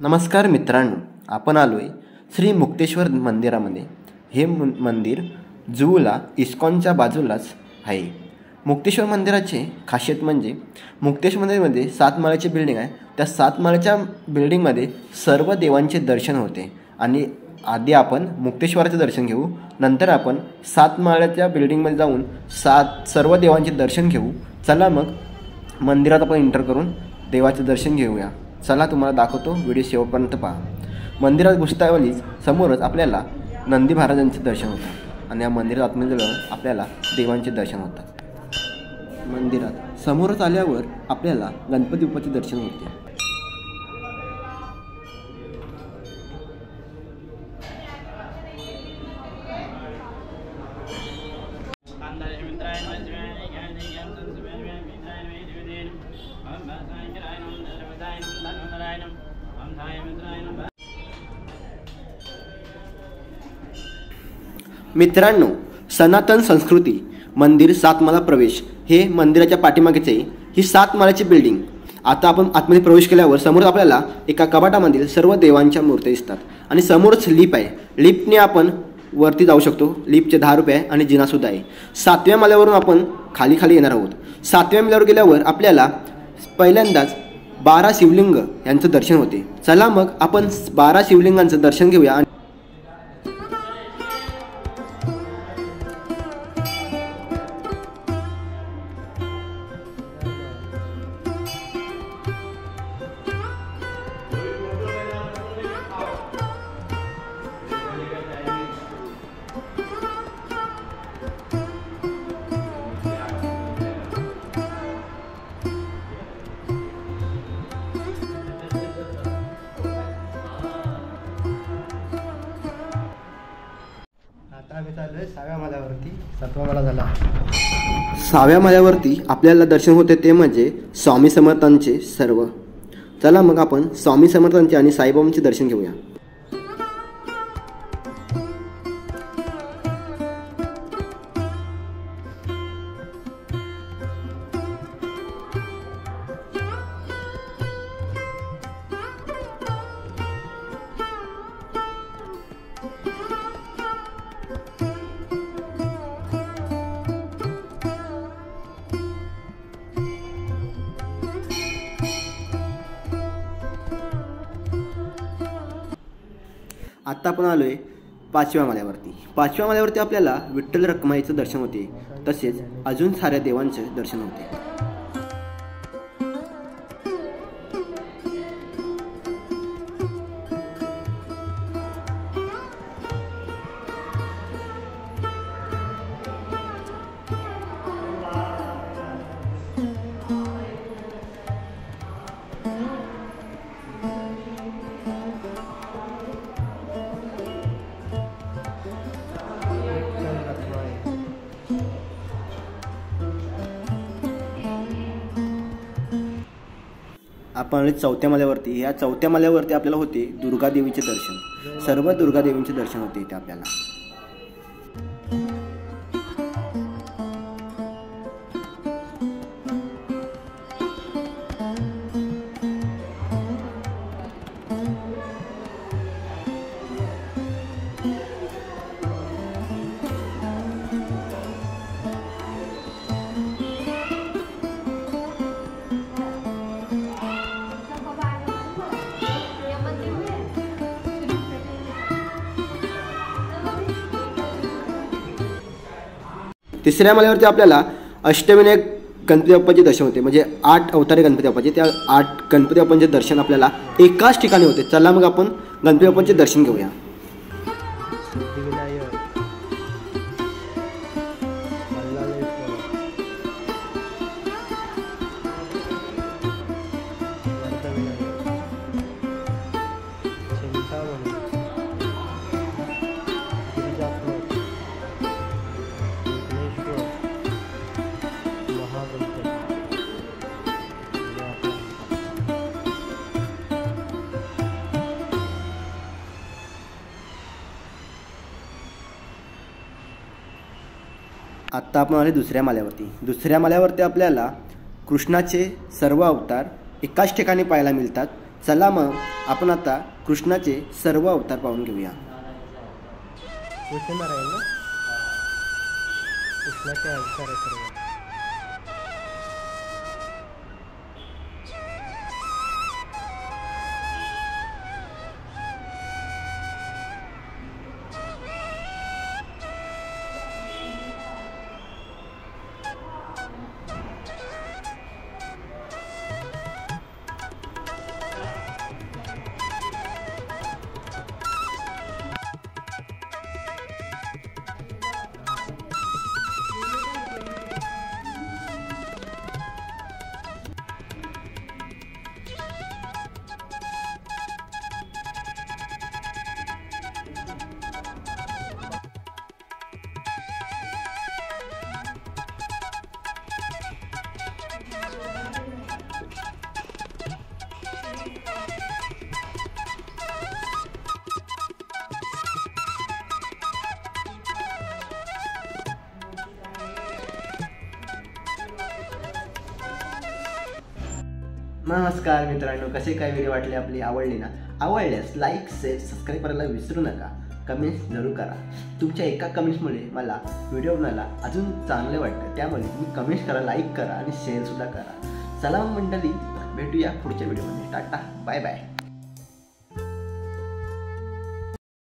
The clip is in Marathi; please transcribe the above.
नमस्कार मित्रांनो, आपण आलोय श्री मुक्तेश्वर मंदिरामध्ये। हे मंदिर जुहूला इस्कॉनच्या बाजूलाच आहे। मुक्तेश्वर मंदिराचे खासियत म्हणजे मुक्तेश्वर मंदिरामध्ये 7 माळ्याची बिल्डिंग आहे। त्या 7 माळ्याच्या बिल्डिंगमध्ये सर्व देवांचे दर्शन होते आणि आधी आपण मुक्तेश्वराचे दर्शन घेऊ, नंतर आपण 7 माळ्याच्या बिल्डिंगमध्ये जाऊन सर्व देवांचे दर्शन घेऊ। चला मग मंदिरात आपण एंटर करून देवाचे दर्शन घेऊया। चला तुम्हाला दाखवतो, व्हिडिओ शेवटपर्यंत पहा। मंदिरात घुसतावेळीच समोरच आपल्याला नंदी महाराजांचे दर्शन होतात आणि या मंदिरात आतमध्ये गेल्यावर आपल्याला देवांचे दर्शन होतात। मंदिरात समोरच आल्यावर आपल्याला गणपती बाप्पाचे दर्शन होते। मित्रांनो, सनातन संस्कृती मंदिर 7 माळा प्रवेश हे मंदिराच्या पाठीमागेच आहे। ही 7 माळ्याची बिल्डिंग। आता आपण आतमध्ये प्रवेश केल्यावर समोर आपल्याला एका कपाटामधील सर्व देवांच्या मूर्ती दिसतात आणि समोरच लिफ्ट आहे। लिफ्टने आपण वरती जाऊ शकतो। लिफ्टचे 10 रुपये आणि जिना सुद्धा आहे। 7व्या मजल्यावरून आपण खाली येणार आहोत। 7व्या मजल्यावर गेल्यावर आपल्याला पहिल्यांदाच 12 शिवलिंग यांचं दर्शन होते। चला मग आपण 12 शिवलिंगांचं दर्शन घेऊया। आम्ही चाललोय 6व्या माळ्यावरती। 7वा माळा झाला। 6व्या माळ्यावरती आपल्याला दर्शन होते ते म्हणजे स्वामी समर्थांचे सर्व। चला मग आपण स्वामी समर्थांचे आणि साईबाबांचे दर्शन घेऊया। आता आपण आलोय 5व्या माळ्यावरती। 5व्या माळ्यावरती आपल्याला विठ्ठल रखुमाईचं दर्शन होते, तसेच अजून साऱ्या देवांचे दर्शन होते। आपण 4थ्या माळ्यावरती। या 4थ्या माळ्यावरती आपल्याला होते दुर्गा देवीचे दर्शन। सर्व दुर्गा देवींचे दर्शन होते इथे आपल्याला। तिसऱ्या माळ्यावरती आपल्याला अष्टविनायक गणपती बाप्पाचे दर्शन होते, म्हणजे 8 अवतारे गणपती बाप्पाचे। त्या 8 गणपती बाप्पांचे दर्शन आपल्याला एकाच ठिकाणी होते। चला मग आपण गणपती बाप्पांचे दर्शन घेऊया। आत्ता आपण आले दुसऱ्या माळ्यावरती। दुसऱ्या माळ्यावरती आपल्याला कृष्णाचे सर्व अवतार एकाच ठिकाणी पाहायला मिळतात। चला मग आपण आता कृष्णाचे सर्व अवतार पाहून घेऊया. कृष्णनारायण ना, कृष्णाचे अवतार आहे सर्व. नमस्कार मित्रांनो, कसे काय व्हिडिओ वाटले आपली, आवडली ना? आवडल्यास लाईक शेअर सबस्क्राईब करायला विसरू नका. कमेंट्स जरूर करा. तुमच्या एका कमेंट्समुळे मला व्हिडिओ बनायला अजून चांगले वाटतं. त्यामुळे तुम्ही कमेंट्स करा, लाईक करा आणि शेअरसुद्धा करा. चला मंडळी, भेटूया पुढच्या व्हिडिओमध्ये. Tata, bye bye.